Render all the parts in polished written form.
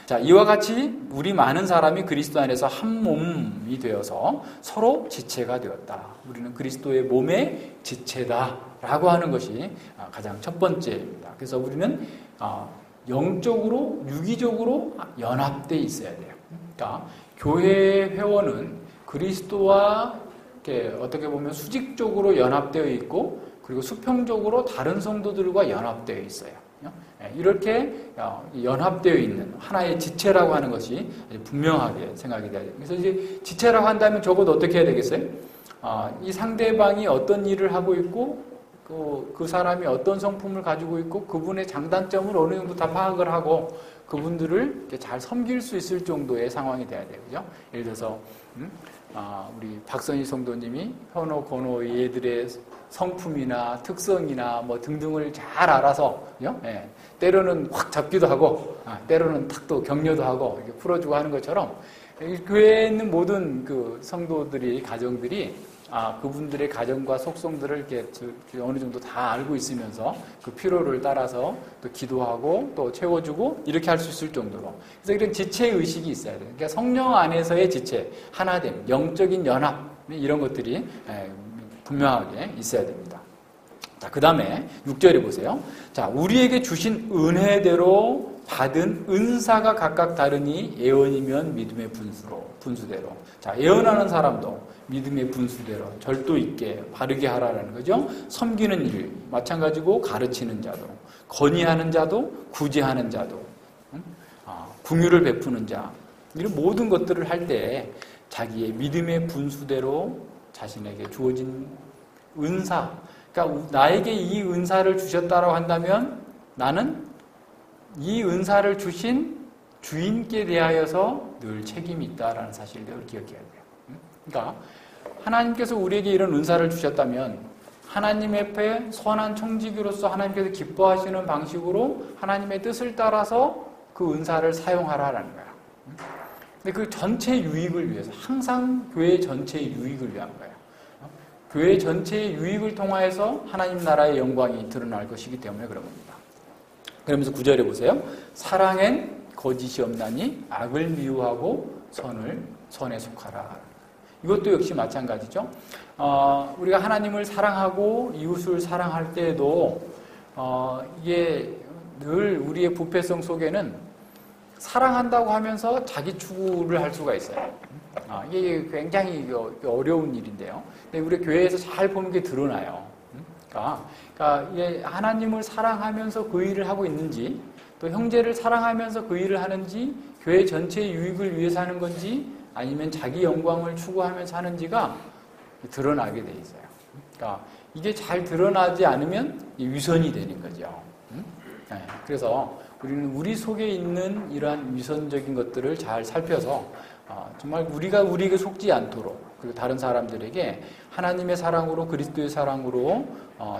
자, 이와 같이 우리 많은 사람이 그리스도 안에서 한 몸이 되어서 서로 지체가 되었다. 우리는 그리스도의 몸의 지체다라고 하는 것이 가장 첫 번째입니다. 그래서 우리는 영적으로, 유기적으로 연합되어 있어야 돼요. 그러니까 교회 회원은 그리스도와 이렇게 어떻게 보면 수직적으로 연합되어 있고, 그리고 수평적으로 다른 성도들과 연합되어 있어요. 이렇게 연합되어 있는 하나의 지체라고 하는 것이 분명하게 생각이 돼야 돼요. 그래서 이제 지체라고 한다면 적어도 어떻게 해야 되겠어요? 이 상대방이 어떤 일을 하고 있고, 그 사람이 어떤 성품을 가지고 있고, 그분의 장단점을 어느 정도 다 파악을 하고, 그분들을 잘 섬길 수 있을 정도의 상황이 돼야 돼요. 그죠? 예를 들어서, 우리 박선희 성도님이 현호, 권호 얘들의 성품이나 특성이나 뭐 등등을 잘 알아서, 예, 때로는 확 잡기도 하고, 때로는 탁 또 격려도 하고, 이렇게 풀어주고 하는 것처럼, 교회에 있는 모든 그 성도들이, 가정들이, 그분들의 가정과 속성들을 이렇게 어느 정도 다 알고 있으면서 그 필요를 따라서 또 기도하고 또 채워주고 이렇게 할 수 있을 정도로. 그래서 이런 지체의식이 있어야 돼요. 그러니까 성령 안에서의 지체, 하나됨, 영적인 연합, 이런 것들이 분명하게 있어야 됩니다. 자, 그 다음에 6절에 보세요. 자, 우리에게 주신 은혜대로 받은 은사가 각각 다르니 예언이면 믿음의 분수대로. 자, 예언하는 사람도 믿음의 분수대로 절도 있게 바르게 하라라는 거죠. 섬기는 일, 마찬가지고 가르치는 자도, 건의하는 자도, 구제하는 자도, 긍휼을 베푸는 자, 이런 모든 것들을 할 때 자기의 믿음의 분수대로 자신에게 주어진 은사, 그러니까 나에게 이 은사를 주셨다라고 한다면 나는 이 은사를 주신 주인께 대하여서 늘 책임이 있다라는 사실을 기억해야 돼요. 그러니까 하나님께서 우리에게 이런 은사를 주셨다면 하나님 앞에 선한 청지기로서 하나님께서 기뻐하시는 방식으로 하나님의 뜻을 따라서 그 은사를 사용하라라는 거야. 근데 그 전체 유익을 위해서, 항상 교회 전체의 유익을 위한 거예요. 교회 전체의 유익을 통하여서 하나님 나라의 영광이 드러날 것이기 때문에 그런 겁니다. 그러면서 9절에 보세요. 사랑엔 거짓이 없나니 악을 미워하고 선에 속하라. 이것도 역시 마찬가지죠. 우리가 하나님을 사랑하고 이웃을 사랑할 때에도 이게 늘 우리의 부패성 속에는 사랑한다고 하면서 자기 추구를 할 수가 있어요. 이게 굉장히 어려운 일인데요. 근데 우리 교회에서 잘 보면 게 드러나요. 그러니까 이게 하나님을 사랑하면서 그 일을 하고 있는지, 또 형제를 사랑하면서 그 일을 하는지, 교회 전체의 유익을 위해서 하는 건지, 아니면 자기 영광을 추구하면서 하는지가 드러나게 돼 있어요. 그러니까 이게 잘 드러나지 않으면 위선이 되는 거죠. 네. 그래서 우리는 우리 속에 있는 이러한 위선적인 것들을 잘 살펴서 정말 우리에게 속지 않도록, 그리고 다른 사람들에게 하나님의 사랑으로, 그리스도의 사랑으로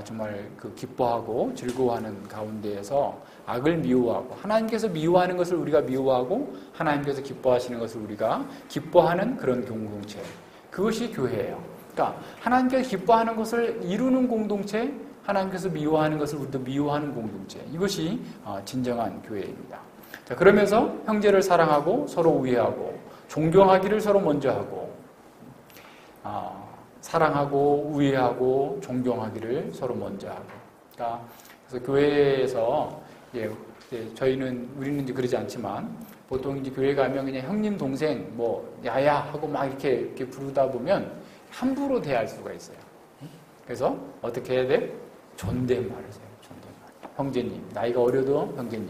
정말 그 기뻐하고 즐거워하는 가운데에서 악을 미워하고, 하나님께서 미워하는 것을 우리가 미워하고 하나님께서 기뻐하시는 것을 우리가 기뻐하는 그런 공동체, 그것이 교회예요. 그러니까 하나님께서 기뻐하는 것을 이루는 공동체, 하나님께서 미워하는 것을 우리도 미워하는 공동체, 이것이 진정한 교회입니다. 자, 그러면서 형제를 사랑하고 서로 우애하고 존경하기를 서로 먼저 하고, 사랑하고 우애하고 존경하기를 서로 먼저 하고. 그러니까 그래서 교회에서 우리는 이제 그러지 않지만 보통 이제 교회 가면 그냥 형님 동생 뭐 야야 하고 막 이렇게 부르다 보면 함부로 대할 수가 있어요. 그래서 어떻게 해야 돼? 존댓말을 써요. 존댓말. 형제님, 나이가 어려도 형제님.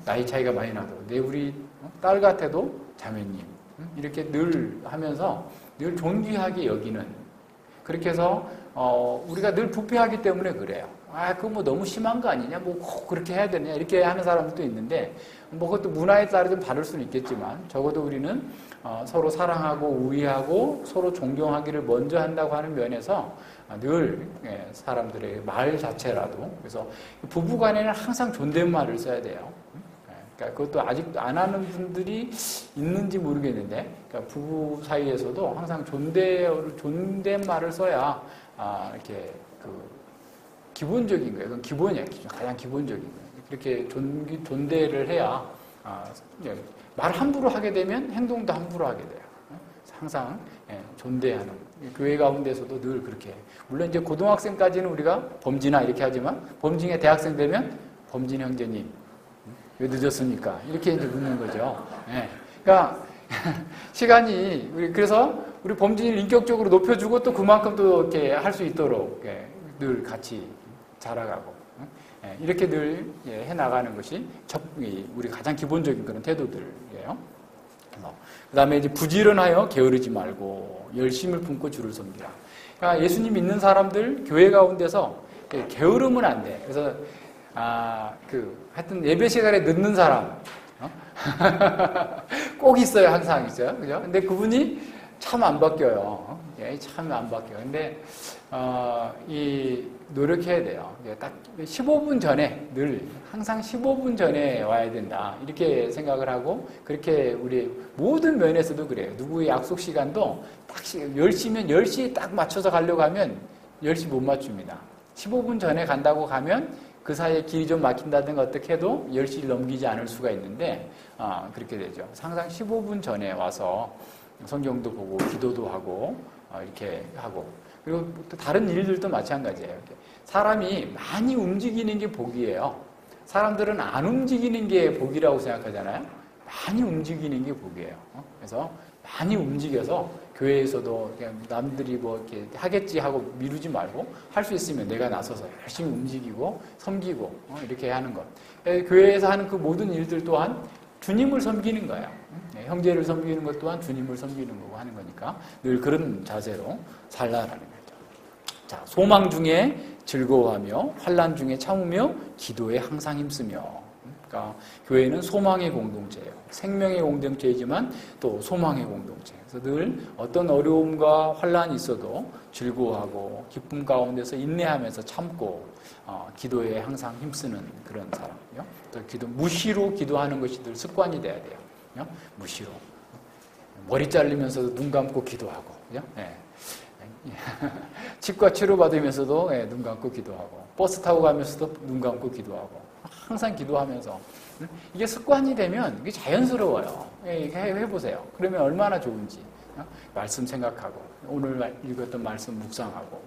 나이 차이가 많이 나도 우리 딸 같아도 자매님. 이렇게 늘 하면서 늘 존귀하게 여기는, 그렇게 해서 우리가 늘 부패하기 때문에 그래요. 그거 뭐 너무 심한 거 아니냐? 뭐 꼭 그렇게 해야 되냐? 이렇게 하는 사람들도 있는데, 뭐 그것도 문화에 따라 좀 다를 수는 있겠지만, 적어도 우리는 서로 사랑하고 우애하고 서로 존경하기를 먼저 한다고 하는 면에서 늘 사람들의 말 자체라도, 그래서 부부간에는 항상 존댓말을 써야 돼요. 그러니까 그것도 아직 안 하는 분들이 있는지 모르겠는데, 그러니까 부부 사이에서도 항상 존댓말을 써야 이렇게 기본적인 거예요. 그건 기본이에요. 가장 기본적인 거예요. 그렇게 존대를 해야 말 함부로 하게 되면 행동도 함부로 하게 돼요. 항상 존대하는 교회 가운데서도 늘 그렇게. 물론 이제 고등학생까지는 우리가 범진아 이렇게 하지만 범진의 대학생 되면 범진 형제님 왜 늦었습니까? 이렇게 이제 묻는 거죠. 그러니까 시간이 그래서 우리 범진이를 인격적으로 높여주고 또 그만큼 또 이렇게 할 수 있도록 늘 같이 자라가고 이렇게 늘 해나가는 것이 우리 가장 기본적인 그런 태도들이에요. 그 다음에 이제 부지런하여 게으르지 말고 열심을 품고 주를 섬기라. 그러니까 예수님 믿는 사람들 교회 가운데서 게으르면 안 돼. 그래서 하여튼 예배 시간에 늦는 사람 꼭 있어요. 항상 있어요. 그죠? 근데 그분이 참 안 바뀌어요. 참 안 바뀌어요. 근데 노력해야 돼요. 딱 15분 전에 늘 항상 15분 전에 와야 된다. 이렇게 생각을 하고 그렇게 우리 모든 면에서도 그래요. 누구의 약속 시간도 딱 10시면 10시에 딱 맞춰서 가려고 하면 10시 못 맞춥니다. 15분 전에 간다고 가면 그 사이에 길이 좀 막힌다든가 어떻게 해도 10시를 넘기지 않을 수가 있는데 그렇게 되죠. 항상 15분 전에 와서 성경도 보고 기도도 하고 이렇게 하고 그리고 또 다른 일들도 마찬가지예요. 사람이 많이 움직이는 게 복이에요. 사람들은 안 움직이는 게 복이라고 생각하잖아요. 많이 움직이는 게 복이에요. 그래서 많이 움직여서 교회에서도 그냥 남들이 뭐 이렇게 하겠지 하고 미루지 말고 할 수 있으면 내가 나서서 열심히 움직이고 섬기고 이렇게 하는 것. 교회에서 하는 그 모든 일들 또한 주님을 섬기는 거예요. 형제를 섬기는 것 또한 주님을 섬기는 거고 하는 거니까 늘 그런 자세로 살라라는 거죠. 자, 소망 중에 즐거워하며 환난 중에 참으며 기도에 항상 힘쓰며. 그러니까 교회는 소망의 공동체예요. 생명의 공동체이지만 또 소망의 공동체. 그래서 늘 어떤 어려움과 환난이 있어도 즐거워하고 기쁨 가운데서 인내하면서 참고 기도에 항상 힘쓰는 그런 사람이요. 또 무시로 기도하는 것이 늘 습관이 돼야 돼요. 무시로 머리 자르면서도 눈 감고 기도하고, 치과 치료 받으면서도 눈 감고 기도하고, 버스 타고 가면서도 눈 감고 기도하고, 항상 기도하면서 이게 습관이 되면 이게 자연스러워요. 해보세요. 그러면 얼마나 좋은지. 말씀 생각하고 오늘 읽었던 말씀 묵상하고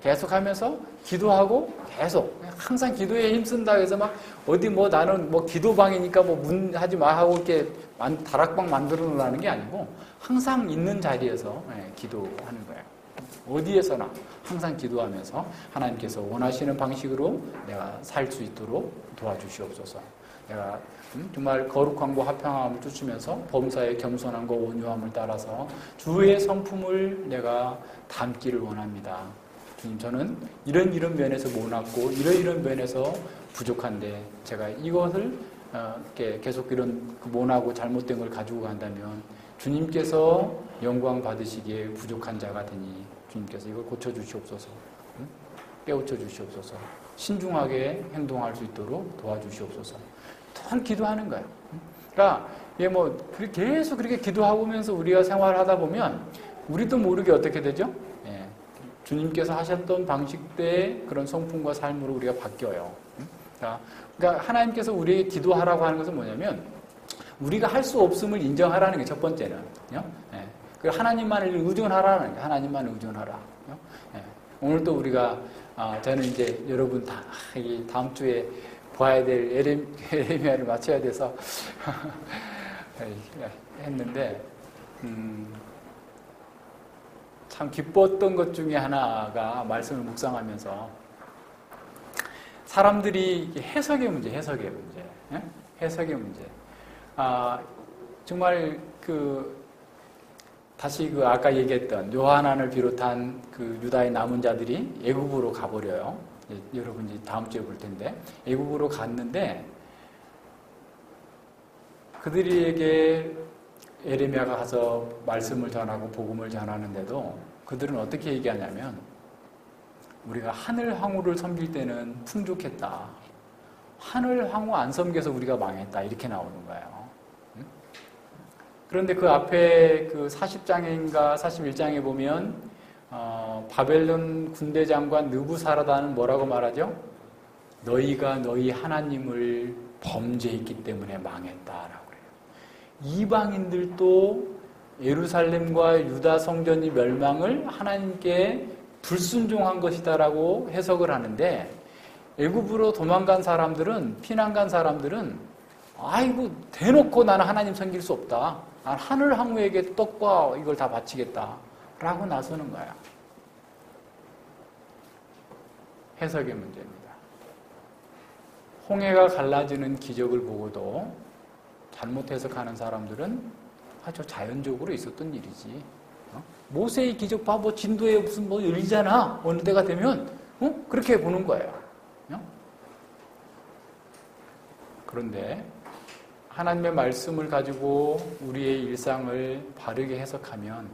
계속 하면서 기도하고 계속 항상 기도에 힘쓴다 해서 막 어디 뭐 나는 뭐 기도방이니까 뭐 문 하지 마 하고 이렇게 다락방 만들어 놓으라는 게 아니고 항상 있는 자리에서 기도하는 거예요. 어디에서나 항상 기도하면서 하나님께서 원하시는 방식으로 내가 살 수 있도록 도와주시옵소서. 내가 정말 거룩함과 화평함을 쫓으면서 범사의 겸손함과 온유함을 따라서 주의 성품을 내가 담기를 원합니다. 주님, 저는 이런 면에서 못났고 이런 면에서 부족한데 제가 이것을 계속 이런 못하고 잘못된 걸 가지고 간다면 주님께서 영광 받으시기에 부족한 자가 되니 주님께서 이걸 고쳐주시옵소서. 깨우쳐 주시옵소서. 신중하게 행동할 수 있도록 도와주시옵소서. 늘 기도하는 거예요. 그러니까 계속 그렇게 기도하면서 우리가 생활하다 보면 우리도 모르게 어떻게 되죠? 주님께서 하셨던 방식대의 그런 성품과 삶으로 우리가 바뀌어요. 그러니까 하나님께서 우리에게 기도하라고 하는 것은 뭐냐면 우리가 할 수 없음을 인정하라는 게 첫 번째는. 하나님만을 의존하라는 거예요. 하나님만을 의존하라. 오늘 또 우리가 저는 이제 여러분 다음 주에 봐야 될 에레미야를 맞춰야 돼서 했는데 참 기뻤던 것 중에 하나가 말씀을 묵상하면서 사람들이 해석의 문제. 정말 다시 아까 얘기했던 요하난을 비롯한 유다의 남은 자들이 애굽으로 가버려요. 여러분 이제 다음 주에 볼 텐데 애굽으로 갔는데 그들에게 에레미야가 가서 말씀을 전하고 복음을 전하는데도 그들은 어떻게 얘기하냐면 우리가 하늘 황후를 섬길 때는 풍족했다. 하늘 황후 안 섬겨서 우리가 망했다. 이렇게 나오는 거예요. 그런데 그 앞에 40장인가 41장에 보면 바벨론 군대 장관 느부사라다는 뭐라고 말하죠? 너희가 너희 하나님을 범죄했기 때문에 망했다라고 그래요. 이방인들도 예루살렘과 유다 성전이 멸망을 하나님께 불순종한 것이다라고 해석을 하는데, 애굽으로 도망간 사람들은, 피난 간 사람들은 아이고 대놓고 나는 하나님 섬길 수 없다, 난 하늘 항우에게 떡과 이걸 다 바치겠다 라고 나서는 거야. 해석의 문제입니다. 홍해가 갈라지는 기적을 보고도 잘못 해석하는 사람들은 저 자연적으로 있었던 일이지. 모세의 기적 봐, 뭐 진도에 무슨 뭐 열리잖아. 어느 때가 되면 그렇게 보는 거예요. 그런데 하나님의 말씀을 가지고 우리의 일상을 바르게 해석하면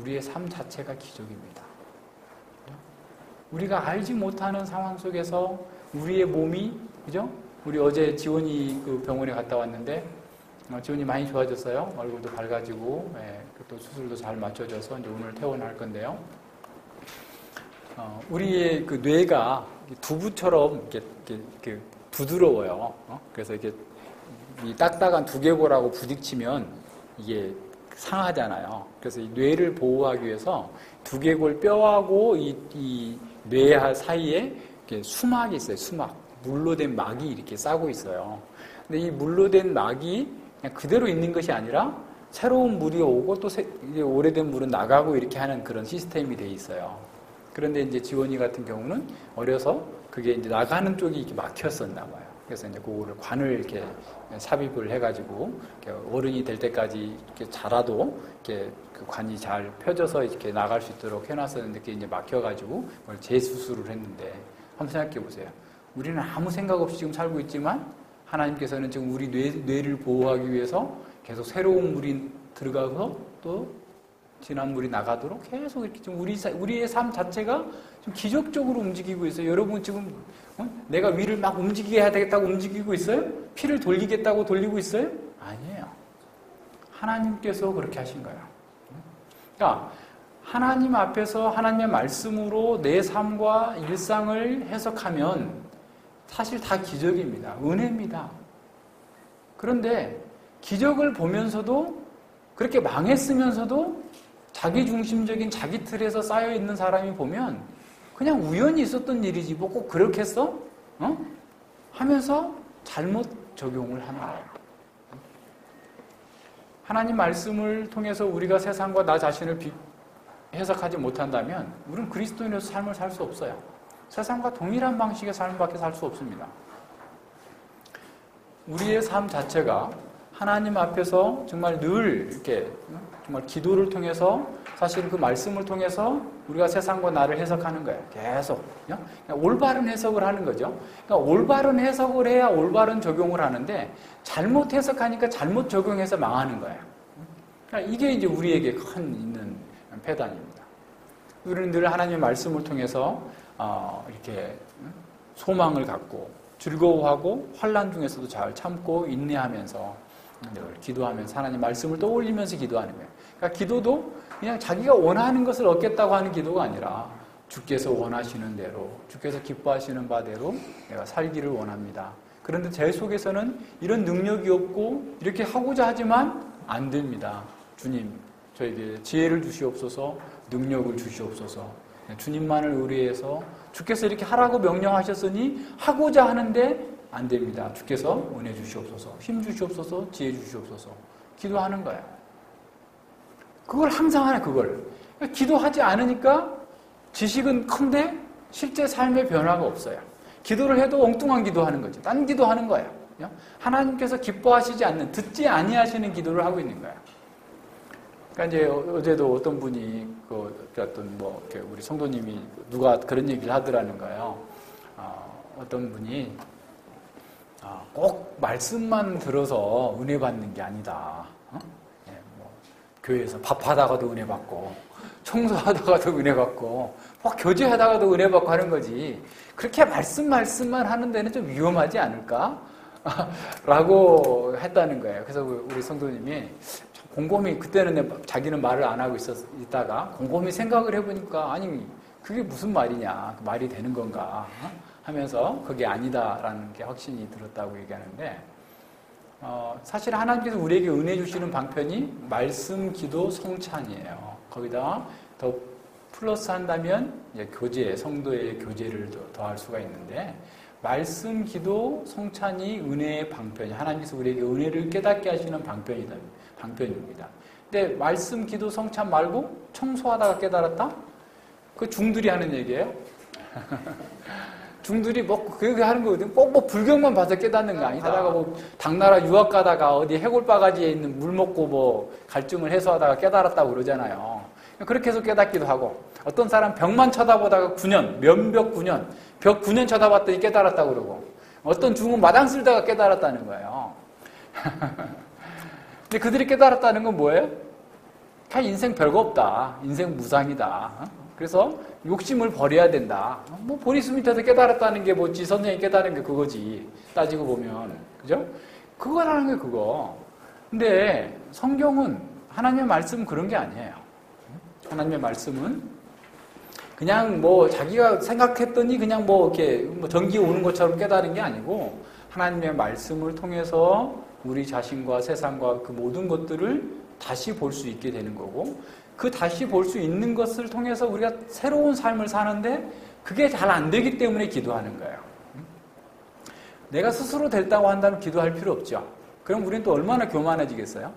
우리의 삶 자체가 기적입니다. 우리가 알지 못하는 상황 속에서 우리의 몸이, 그죠? 우리 어제 지원이 그 병원에 갔다 왔는데 지원이 많이 좋아졌어요. 얼굴도 밝아지고, 또 수술도 잘 맞춰져서 이제 오늘 퇴원할 건데요. 우리의 그 뇌가 두부처럼 이렇게 부드러워요. 그래서 이렇게 이 딱딱한 두개골하고 부딪히면 이게 상하잖아요. 그래서 이 뇌를 보호하기 위해서 두개골 뼈하고 이 뇌 사이에 이렇게 수막이 있어요. 수막. 물로 된 막이 이렇게 싸고 있어요. 근데 이 물로 된 막이 그냥 그대로 있는 것이 아니라 새로운 물이 오고 또 오래된 물은 나가고 이렇게 하는 그런 시스템이 돼 있어요. 그런데 이제 지원이 같은 경우는 어려서 그게 이제 나가는 쪽이 이렇게 막혔었나 봐요. 그래서 이제 그거를 관을 이렇게 삽입을 해가지고 이렇게 어른이 될 때까지 이렇게 자라도 이렇게 그 관이 잘 펴져서 이렇게 나갈 수 있도록 해놨었는데 그게 이제 막혀가지고 그걸 재수술을 했는데, 한번 생각해 보세요. 우리는 아무 생각 없이 지금 살고 있지만 하나님께서는 지금 우리 뇌를 보호하기 위해서 계속 새로운 물이 들어가서 또 지난 물이 나가도록 계속 이렇게 좀 우리의 삶 자체가 좀 기적적으로 움직이고 있어요. 여러분 지금 내가 위를 막 움직이게 해야 되겠다고 움직이고 있어요? 피를 돌리겠다고 돌리고 있어요? 아니에요. 하나님께서 그렇게 하신 거예요. 그러니까 하나님 앞에서 하나님의 말씀으로 내 삶과 일상을 해석하면 사실 다 기적입니다. 은혜입니다. 그런데 기적을 보면서도 그렇게 망했으면서도 자기중심적인 자기 틀에서 쌓여있는 사람이 보면 그냥 우연히 있었던 일이지 뭐 꼭 그렇겠어? 하면서 잘못 적용을 하는 거예요. 하나님 말씀을 통해서 우리가 세상과 나 자신을 해석하지 못한다면 우리는 그리스도인으로서 삶을 살 수 없어요. 세상과 동일한 방식의 삶밖에 살 수 없습니다. 우리의 삶 자체가 하나님 앞에서 정말 늘 이렇게 정말 기도를 통해서 사실 그 말씀을 통해서 우리가 세상과 나를 해석하는 거예요. 계속. 올바른 해석을 하는 거죠. 그러니까 올바른 해석을 해야 올바른 적용을 하는데 잘못 해석하니까 잘못 적용해서 망하는 거예요. 그러니까 이게 이제 우리에게 큰 있는 폐단입니다. 우리는 늘 하나님의 말씀을 통해서 이렇게 소망을 갖고 즐거워하고 환난 중에서도 잘 참고 인내하면서 늘 기도하면서 하나님 말씀을 떠올리면서 기도하는 거예요. 그러니까 기도도 그냥 자기가 원하는 것을 얻겠다고 하는 기도가 아니라 주께서 원하시는 대로, 주께서 기뻐하시는 바대로 내가 살기를 원합니다. 그런데 제 속에서는 이런 능력이 없고 이렇게 하고자 하지만 안 됩니다. 주님, 저에게 지혜를 주시옵소서, 능력을 주시옵소서. 주님만을 의뢰해서 주께서 이렇게 하라고 명령하셨으니 하고자 하는데 안 됩니다. 주께서 은혜 주시옵소서, 힘 주시옵소서, 지혜 주시옵소서. 기도하는 거야. 그걸 항상 하네, 그걸. 기도하지 않으니까 지식은 큰데 실제 삶의 변화가 없어요. 기도를 해도 엉뚱한 기도하는 거죠. 딴 기도하는 거예요. 하나님께서 기뻐하시지 않는, 듣지 아니하시는 기도를 하고 있는 거예요. 그러니까 이제 어제도 어떤 분이 우리 성도님이 누가 그런 얘기를 하더라는 거예요. 어떤 분이 꼭 말씀만 들어서 은혜 받는 게 아니다. 교회에서 밥하다가도 은혜 받고 청소하다가도 은혜 받고 교제하다가도 은혜 받고 하는 거지. 그렇게 말씀만 하는 데는 좀 위험하지 않을까? 라고 했다는 거예요. 그래서 우리 성도님이 곰곰이 그때는 자기는 말을 안 하고 있다가 곰곰이 생각을 해보니까 아니 그게 무슨 말이냐, 말이 되는 건가 하면서 그게 아니다라는 게 확신이 들었다고 얘기하는데, 사실 하나님께서 우리에게 은혜 주시는 방편이 말씀, 기도, 성찬이에요. 거기다 더 플러스 한다면 이제 교제, 성도의 교제를 더할 수가 있는데, 말씀, 기도, 성찬이 은혜의 방편이, 하나님께서 우리에게 은혜를 깨닫게 하시는 방편입니다. 근데 말씀, 기도, 성찬 말고 청소하다가 깨달았다? 그 중들이 하는 얘기예요. 중들이 뭐 그렇게 하는 거거든. 꼭 뭐 불경만 봐서 깨닫는 거 아니다. 하다가 뭐 당나라 유학 가다가 어디 해골바가지에 있는 물 먹고 뭐 갈증을 해소하다가 깨달았다고 그러잖아요. 그렇게 해서 깨닫기도 하고, 어떤 사람 벽만 쳐다보다가 9년, 면벽 9년, 벽 9년 쳐다봤더니 깨달았다고 그러고, 어떤 중은 마당 쓸다가 깨달았다는 거예요. 근데 그들이 깨달았다는 건 뭐예요? 다 인생 별거 없다. 인생 무상이다. 그래서 욕심을 버려야 된다. 뭐 보리수 밑에서 깨달았다는 게 뭐지, 선생님이 깨달은 게 그거지. 따지고 보면. 그죠? 그거라는 게 그거. 근데 성경은, 하나님의 말씀은 그런 게 아니에요. 하나님의 말씀은 그냥 뭐 자기가 생각했더니 그냥 뭐 이렇게 뭐 전기 오는 것처럼 깨달은 게 아니고, 하나님의 말씀을 통해서 우리 자신과 세상과 그 모든 것들을 다시 볼 수 있게 되는 거고, 그 다시 볼 수 있는 것을 통해서 우리가 새로운 삶을 사는데 그게 잘 안 되기 때문에 기도하는 거예요. 내가 스스로 됐다고 한다면 기도할 필요 없죠. 그럼 우리는 또 얼마나 교만해지겠어요?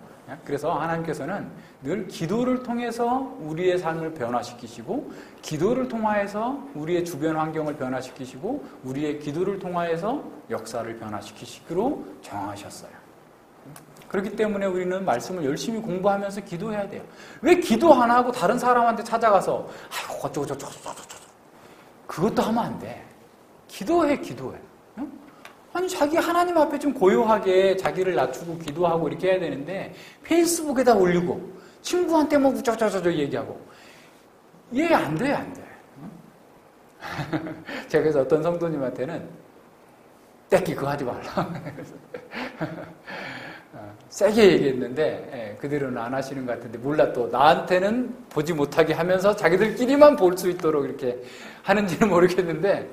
그래서 하나님께서는 늘 기도를 통해서 우리의 삶을 변화시키시고, 기도를 통하여서 우리의 주변 환경을 변화시키시고, 우리의 기도를 통하여서 역사를 변화시키시기로 정하셨어요. 그렇기 때문에 우리는 말씀을 열심히 공부하면서 기도해야 돼요. 왜 기도 안 하고 다른 사람한테 찾아가서 아이고 어쩌고 그것도 하면 안 돼. 기도해. 응? 아니, 자기 하나님 앞에 좀 고요하게 자기를 낮추고 기도하고 이렇게 해야 되는데, 페이스북에다 올리고 친구한테 뭐 우쩌쩌쩌 얘기하고, 이해 안 돼. 응? 제가 그래서 어떤 성도님한테는 떼끼 그거 하지 말라. 세게 얘기했는데 그들은 안 하시는 것 같은데, 몰라, 또 나한테는 보지 못하게 하면서 자기들끼리만 볼 수 있도록 이렇게 하는지는 모르겠는데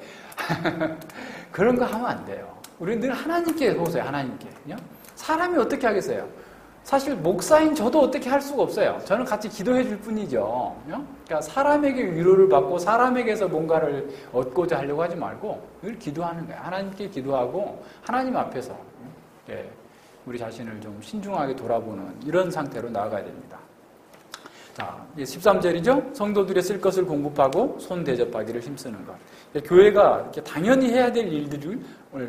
그런 거 하면 안 돼요. 우리는 늘 하나님께 보세요. 하나님께. 사람이 어떻게 하겠어요? 사실 목사인 저도 어떻게 할 수가 없어요. 저는 같이 기도해 줄 뿐이죠. 그러니까 사람에게 위로를 받고 사람에게서 뭔가를 얻고자 하려고 하지 말고 늘 기도하는 거예요. 하나님께 기도하고 하나님 앞에서 우리 자신을 좀 신중하게 돌아보는 이런 상태로 나아가야 됩니다. 자, 13절이죠. 성도들의 쓸 것을 공급하고 손 대접하기를 힘쓰는 것. 교회가 이렇게 당연히 해야 될 일들을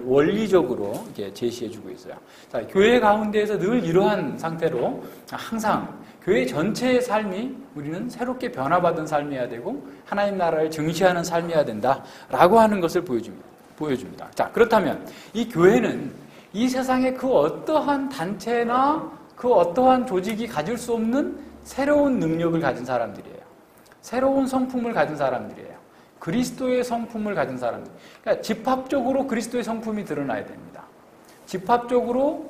원리적으로 이렇게 제시해주고 있어요. 자, 교회 가운데에서 늘 이러한 상태로 항상 교회 전체의 삶이 우리는 새롭게 변화받은 삶이어야 되고 하나님 나라를 증시하는 삶이어야 된다라고 하는 것을 보여줍니다. 자, 그렇다면 이 교회는 이 세상의 그 어떠한 단체나 그 어떠한 조직이 가질 수 없는 새로운 능력을 가진 사람들이에요. 새로운 성품을 가진 사람들이에요. 그리스도의 성품을 가진 사람들. 그러니까 집합적으로 그리스도의 성품이 드러나야 됩니다. 집합적으로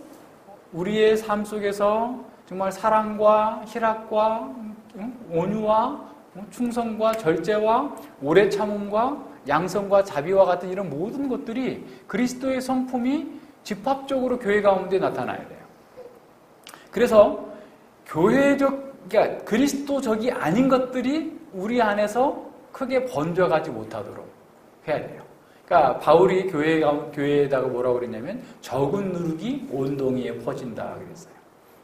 우리의 삶 속에서 정말 사랑과 희락과 온유와 충성과 절제와 오래 참음과 양성과 자비와 같은 이런 모든 것들이 그리스도의 성품이 집합적으로 교회 가운데 나타나야 돼요. 그래서 그러니까 그리스도적이 아닌 것들이 우리 안에서 크게 번져가지 못하도록 해야 돼요. 그러니까 바울이 교회에다가 뭐라고 그랬냐면 적은 누룩이 온 동이에 퍼진다 그랬어요.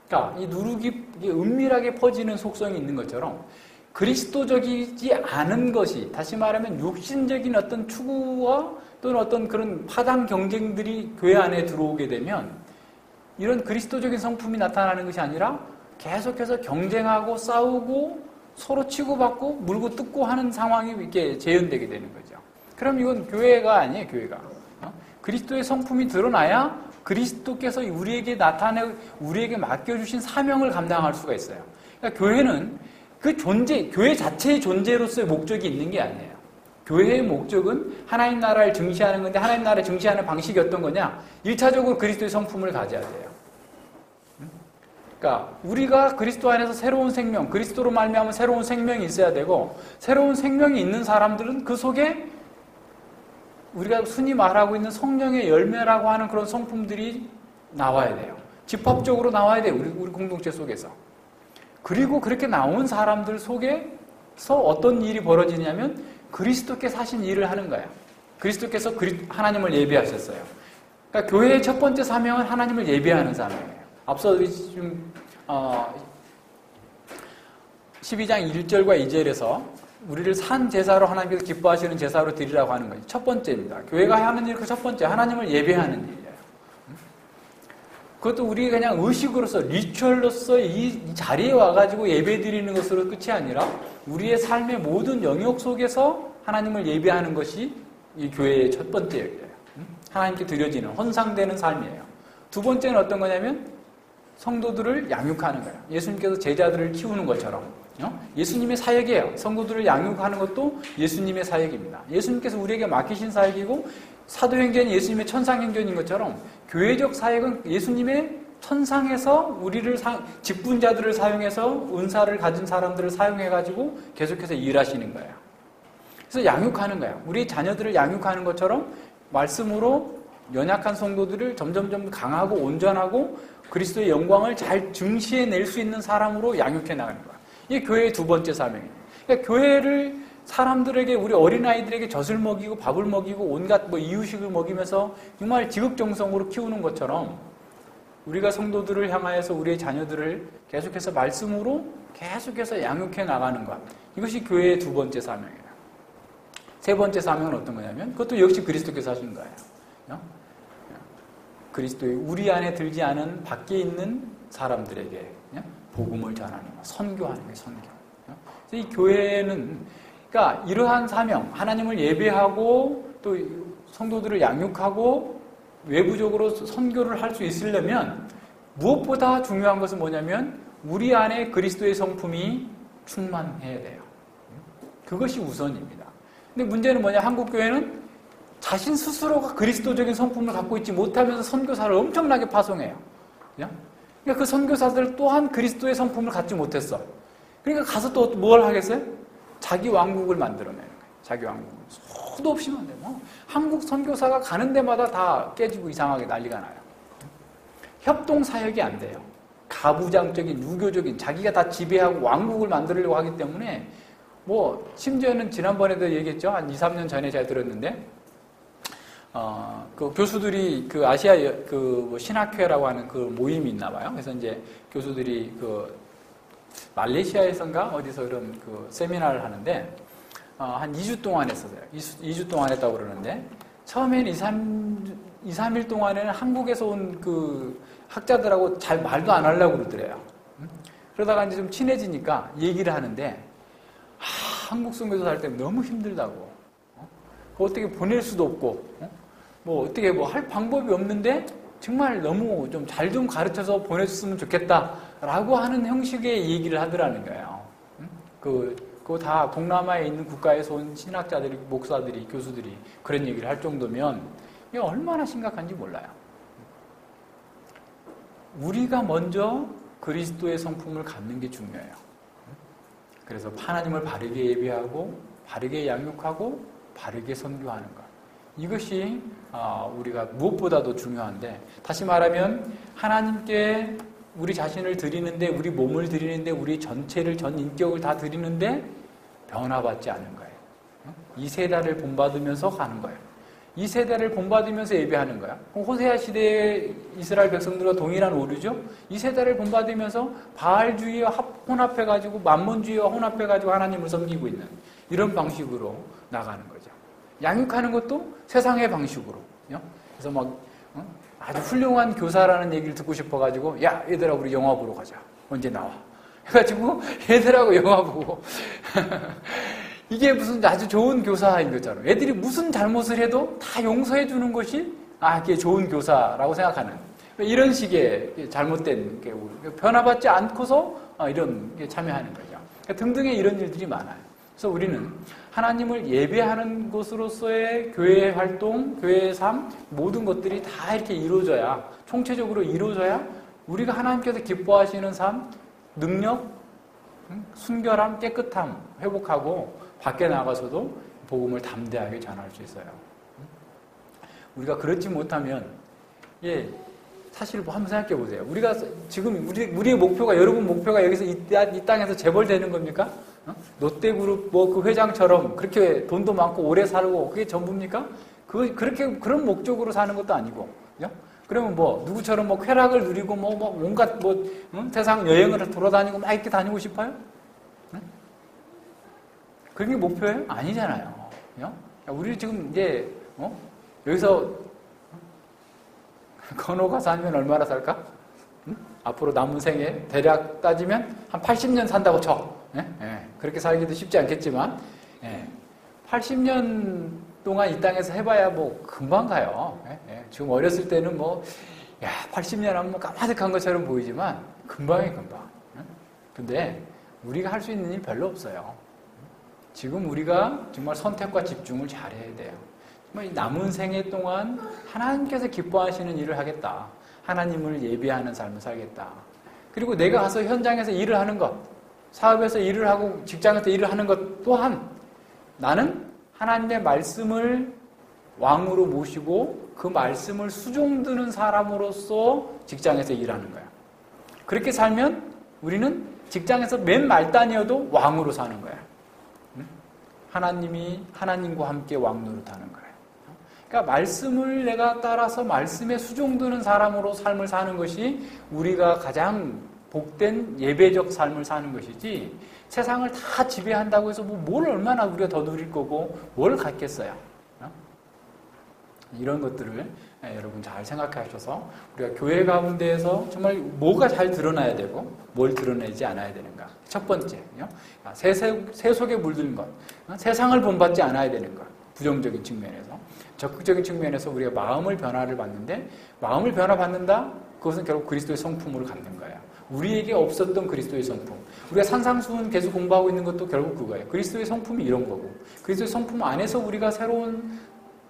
그러니까 이 누룩이 은밀하게 퍼지는 속성이 있는 것처럼 그리스도적이지 않은 것이, 다시 말하면 육신적인 어떤 추구와 또는 어떤 그런 파당 경쟁들이 교회 안에 들어오게 되면 이런 그리스도적인 성품이 나타나는 것이 아니라 계속해서 경쟁하고 싸우고 서로 치고받고 물고 뜯고 하는 상황이 이렇게 재현되게 되는 거죠. 그럼 이건 교회가 아니에요, 교회가. 그리스도의 성품이 드러나야 그리스도께서 우리에게 우리에게 맡겨주신 사명을 감당할 수가 있어요. 그러니까 교회는 교회 자체의 존재로서의 목적이 있는 게 아니에요. 교회의 목적은 하나님 나라를 증시하는 건데, 하나님 나라를 증시하는 방식이 어떤 거냐? 1차적으로 그리스도의 성품을 가져야 돼요. 그러니까 우리가 그리스도 안에서 새로운 생명, 그리스도로 말미암은 새로운 생명이 있어야 되고, 새로운 생명이 있는 사람들은 그 속에 우리가 흔히 말하고 있는 성령의 열매라고 하는 그런 성품들이 나와야 돼요. 집합적으로 나와야 돼요. 우리 공동체 속에서. 그리고 그렇게 나온 사람들 속에서 어떤 일이 벌어지냐면 그리스도께서 하신 일을 하는 거예요. 그리스도께서 하나님을 예배하셨어요. 그러니까 교회의 첫 번째 사명은 하나님을 예배하는 사명이에요. 앞서 지금 12장 1절과 2절에서 우리를 산 제사로 하나님께서 기뻐하시는 제사로 드리라고 하는 거죠. 첫 번째입니다. 교회가 하는 일 그 첫 번째, 하나님을 예배하는 일이에요. 그것도 우리 그냥 의식으로서, 리추얼로서 이 자리에 와가지고 예배 드리는 것으로 끝이 아니라 우리의 삶의 모든 영역 속에서 하나님을 예배하는 것이 이 교회의 첫 번째 일이에요. 하나님께 드려지는, 헌상되는 삶이에요. 두 번째는 어떤 거냐면 성도들을 양육하는 거예요. 예수님께서 제자들을 키우는 것처럼. 예수님의 사역이에요. 성도들을 양육하는 것도 예수님의 사역입니다. 예수님께서 우리에게 맡기신 사역이고 사도행전이 예수님의 천상행전인 것처럼 교회적 사역은 예수님의 천상에서 우리를 직분자들을 사용해서 은사를 가진 사람들을 사용해가지고 계속해서 일하시는 거예요. 그래서 양육하는 거예요. 우리 자녀들을 양육하는 것처럼 말씀으로 연약한 성도들을 점점점 강하고 온전하고 그리스도의 영광을 잘 증시해낼 수 있는 사람으로 양육해 나가는 거예요. 이게 교회의 두 번째 사명이에요. 그러니까 교회를 사람들에게, 우리 어린아이들에게 젖을 먹이고 밥을 먹이고 온갖 이유식을 먹이면서 정말 지극정성으로 키우는 것처럼 우리가 성도들을 향하여서 우리의 자녀들을 계속해서 말씀으로 계속해서 양육해 나가는 것. 이것이 교회의 두 번째 사명이에요. 세 번째 사명은 어떤 거냐면 그것도 역시 그리스도께서 하신 거예요. 그리스도의 우리 안에 들지 않은 밖에 있는 사람들에게 복음을 전하는 것, 선교하는 거예요. 선교. 그래서 이 교회는 그러니까 이러한 사명, 하나님을 예배하고 또 성도들을 양육하고 외부적으로 선교를 할 수 있으려면 무엇보다 중요한 것은 뭐냐면 우리 안에 그리스도의 성품이 충만해야 돼요. 그것이 우선입니다. 근데 문제는 뭐냐? 한국 교회는 자신 스스로가 그리스도적인 성품을 갖고 있지 못하면서 선교사를 엄청나게 파송해요. 그러니까 그 선교사들 또한 그리스도의 성품을 갖지 못했어. 그러니까 가서 또 뭘 하겠어요? 자기 왕국을 만들어내는 거예요. 자기 왕국을. 수도 없이 만들어. 한국 선교사가 가는 데마다 다 깨지고 이상하게 난리가 나요. 협동 사역이 안 돼요. 가부장적인, 유교적인, 자기가 다 지배하고 왕국을 만들려고 하기 때문에 심지어는 지난번에도 얘기했죠. 한 2, 3년 전에 제가 들었는데 그 교수들이 그 아시아 신학회라고 하는 그 모임이 있나 봐요. 그래서 이제 교수들이 말레이시아에선가 어디서 그런 세미나를 하는데 한 2주 동안 했었어요. 2주 동안 했다고 그러는데 처음에는 2, 3일 동안에는 한국에서 온 그 학자들하고 잘 말도 안 하려고 그러더래요. 그러다가 이제 좀 친해지니까 얘기를 하는데 한국 선교사 할 때 너무 힘들다고. 어떻게 보낼 수도 없고 어떻게 할 방법이 없는데 정말 너무 좀 잘 좀 가르쳐서 보내줬으면 좋겠다라고 하는 형식의 얘기를 하더라는 거예요. 그거 다 동남아에 있는 국가에서 온 신학자들이, 목사들이, 교수들이 그런 얘기를 할 정도면 이게 얼마나 심각한지 몰라요. 우리가 먼저 그리스도의 성품을 갖는 게 중요해요. 그래서 하나님을 바르게 예배하고 바르게 양육하고 바르게 선교하는 것. 이것이 우리가 무엇보다도 중요한데, 다시 말하면 하나님께 우리 자신을 드리는데, 우리 몸을 드리는데, 우리 전체를, 전 인격을 다 드리는데 변화받지 않은 거예요. 이 세대를 본받으면서 가는 거예요. 이 세대를 본받으면서 예배하는 거야. 호세아 시대의 이스라엘 백성들과 동일한 오류죠. 이 세대를 본받으면서 바알주의와 혼합해가지고, 만몬주의와 혼합해가지고 하나님을 섬기고 있는 이런 방식으로 나가는 거죠. 양육하는 것도 세상의 방식으로. 그래서 아주 훌륭한 교사라는 얘기를 듣고 싶어가지고, 야, 얘들아, 우리 영화 보러 가자. 언제 나와? 해가지고 애들하고 영화 보고. 이게 무슨 아주 좋은 교사인 것처럼. 애들이 무슨 잘못을 해도 다 용서해 주는 것이, 이게 좋은 교사라고 생각하는. 이런 식의 잘못된, 변화받지 않고서 이런 게 참여하는 거죠. 등등의 이런 일들이 많아요. 그래서 우리는 하나님을 예배하는 것으로서의 교회의 활동, 교회의 삶, 모든 것들이 다 이렇게 이루어져야, 총체적으로 이루어져야 우리가 하나님께서 기뻐하시는 삶, 능력, 순결함, 깨끗함 회복하고 밖에 나가서도 복음을 담대하게 전할 수 있어요. 우리가 그렇지 못하면, 예, 사실 한번 생각해 보세요. 우리가 지금 우리의 목표가, 여러분 목표가 여기서 이 땅에서 재벌되는 겁니까? 롯데그룹 그 회장처럼 그렇게 돈도 많고 오래 살고 그게 전부입니까? 그렇게 그런 목적으로 사는 것도 아니고, 그죠? 그러면 누구처럼 쾌락을 누리고 온갖 세상 여행을 돌아다니고 막 이렇게 다니고 싶어요? 그게 목표예요? 아니잖아요. 그죠? 우리 지금 이제 여기서 건호가 살면 얼마나 살까? 앞으로 남은 생에 대략 따지면 한 80년 산다고 쳐. 그렇게 살기도 쉽지 않겠지만 80년 동안 이 땅에서 해봐야 금방 가요. 지금 어렸을 때는 80년 하면 까마득한 것처럼 보이지만 금방이 금방. 근데 우리가 할 수 있는 일 별로 없어요. 지금 우리가 정말 선택과 집중을 잘해야 돼요. 정말 이 남은 생애 동안 하나님께서 기뻐하시는 일을 하겠다. 하나님을 예배하는 삶을 살겠다. 그리고 내가 가서 현장에서 일을 하는 것, 사업에서 일을 하고 직장에서 일을 하는 것 또한 나는 하나님의 말씀을 왕으로 모시고 그 말씀을 수종드는 사람으로서 직장에서 일하는 거야. 그렇게 살면 우리는 직장에서 맨 말단이어도 왕으로 사는 거야. 하나님과 함께 왕노릇하는 거예요. 그러니까 말씀을 내가 따라서 말씀에 수종드는 사람으로 삶을 사는 것이 우리가 가장 복된 예배적 삶을 사는 것이지, 세상을 다 지배한다고 해서 뭘 얼마나 우리가 더 누릴 거고 뭘 갖겠어요. 이런 것들을 여러분 잘 생각하셔서 우리가 교회 가운데에서 정말 뭐가 잘 드러나야 되고 뭘 드러내지 않아야 되는가. 첫 번째, 새 속에 물든 것, 세상을 본받지 않아야 되는 것. 부정적인 측면에서. 적극적인 측면에서 우리가 마음을 변화를 받는데, 마음을 변화받는다? 그것은 결국 그리스도의 성품으로 갖는 거예요. 우리에게 없었던 그리스도의 성품. 우리가 산상수훈 계속 공부하고 있는 것도 결국 그거예요. 그리스도의 성품이 이런 거고, 그리스도의 성품 안에서 우리가 새로운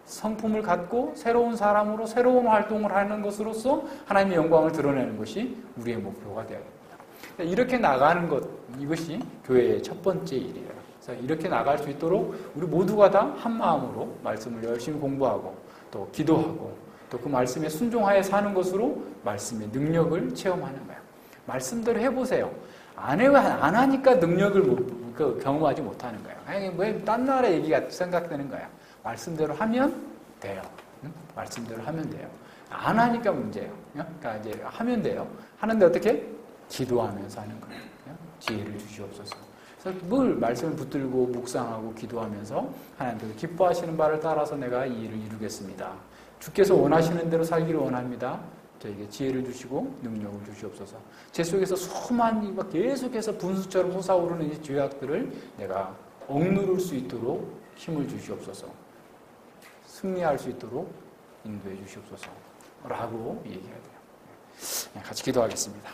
성품을 갖고 새로운 사람으로 새로운 활동을 하는 것으로서 하나님의 영광을 드러내는 것이 우리의 목표가 되어야 됩니다. 이렇게 나가는 것, 이것이 교회의 첫 번째 일이에요. 그래서 이렇게 나갈 수 있도록 우리 모두가 다 한 마음으로 말씀을 열심히 공부하고 또 기도하고 또 그 말씀에 순종하여 사는 것으로 말씀의 능력을 체험하는 거예요. 말씀대로 해보세요. 안 하니까 능력을 경험하지 못하는 거예요. 왜 딴 나라 얘기가 생각되는 거야. 말씀대로 하면 돼요. 말씀대로 하면 돼요. 안 하니까 문제예요. 그러니까 이제 하면 돼요. 하는데 어떻게? 기도하면서 하는 거예요. 지혜를 주시옵소서. 그래서 늘 말씀을 붙들고 묵상하고 기도하면서 하나님께서 기뻐하시는 바를 따라서 내가 이 일을 이루겠습니다. 주께서 원하시는 대로 살기를 원합니다. 저에게 지혜를 주시고 능력을 주시옵소서. 제 속에서 수많은 계속해서 분수처럼 솟아오르는 이 죄악들을 내가 억누를 수 있도록 힘을 주시옵소서. 승리할 수 있도록 인도해 주시옵소서. 라고 얘기해야 돼요. 같이 기도하겠습니다.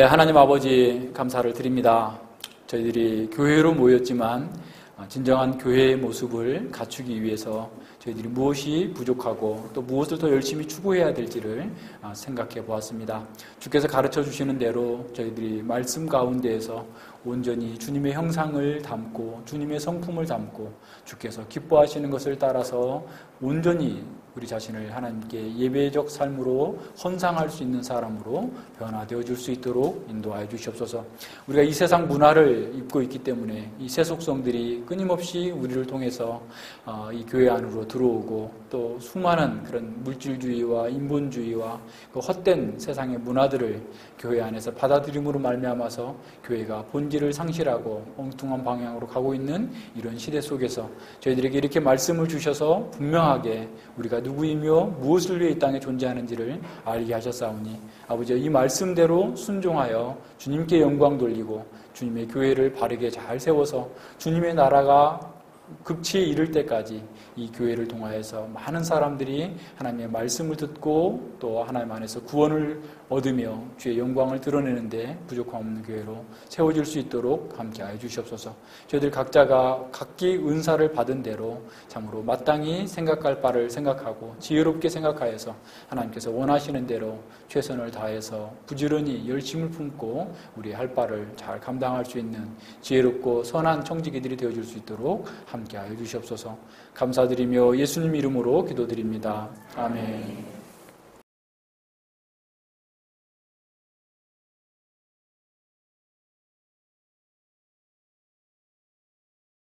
하나님 아버지 감사를 드립니다. 저희들이 교회로 모였지만 진정한 교회의 모습을 갖추기 위해서 저희들이 무엇이 부족하고 또 무엇을 더 열심히 추구해야 될지를 생각해 보았습니다. 주께서 가르쳐 주시는 대로 저희들이 말씀 가운데에서 온전히 주님의 형상을 담고 주님의 성품을 담고 주께서 기뻐하시는 것을 따라서 온전히 우리 자신을 하나님께 예배적 삶으로 헌상할 수 있는 사람으로 변화되어 줄 수 있도록 인도하여 주시옵소서. 우리가 이 세상 문화를 입고 있기 때문에 이 세속성들이 끊임없이 우리를 통해서 이 교회 안으로 들어오고 또 수많은 그런 물질주의와 인본주의와 그 헛된 세상의 문화들을 교회 안에서 받아들임으로 말미암아서 교회가 본질을 상실하고 엉뚱한 방향으로 가고 있는 이런 시대 속에서 저희들에게 이렇게 말씀을 주셔서 분명하게 우리가 누구이며 무엇을 위해 이 땅에 존재하는지를 알게 하셨사오니 아버지 이 말씀대로 순종하여 주님께 영광 돌리고 주님의 교회를 바르게 잘 세워서 주님의 나라가 극치에 이를 때까지 이 교회를 통하여서 많은 사람들이 하나님의 말씀을 듣고 또 하나님 안에서 구원을 얻으며 주의 영광을 드러내는데 부족함 없는 교회로 세워질 수 있도록 함께하여 주시옵소서. 저희들 각자가 각기 은사를 받은 대로 참으로 마땅히 생각할 바를 생각하고 지혜롭게 생각하여서 하나님께서 원하시는 대로 최선을 다해서 부지런히 열심을 품고 우리 할 바를 잘 감당할 수 있는 지혜롭고 선한 청지기들이 되어줄 수 있도록 함께하여 주시옵소서. 감사드리며 예수님 이름으로 기도드립니다. 아멘.